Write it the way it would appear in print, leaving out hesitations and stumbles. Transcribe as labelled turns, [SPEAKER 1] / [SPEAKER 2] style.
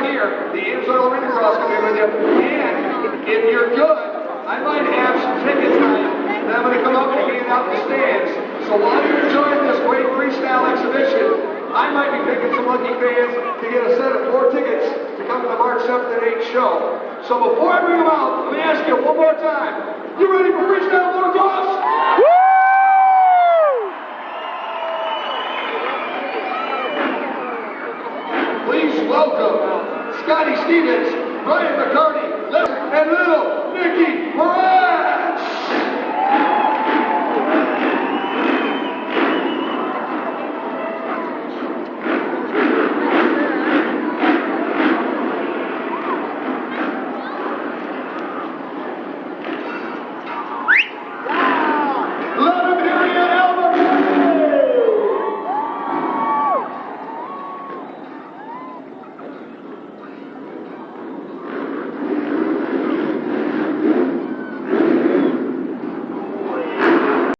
[SPEAKER 1] down here, the Amsoil Ring Cross will be with you. And if you're good, I might have some tickets tonight that I'm going to come up and hand out the stands. So while you're enjoying this great freestyle exhibition, I might be picking some lucky fans to get a set of 4 tickets to come to the March 7th and 8th show. So before I bring them out, let me ask you one more time. You ready for freestyle motocross? Woo! Please welcome Scotty Stevens, Brian McCarty, and little Nicky Morales.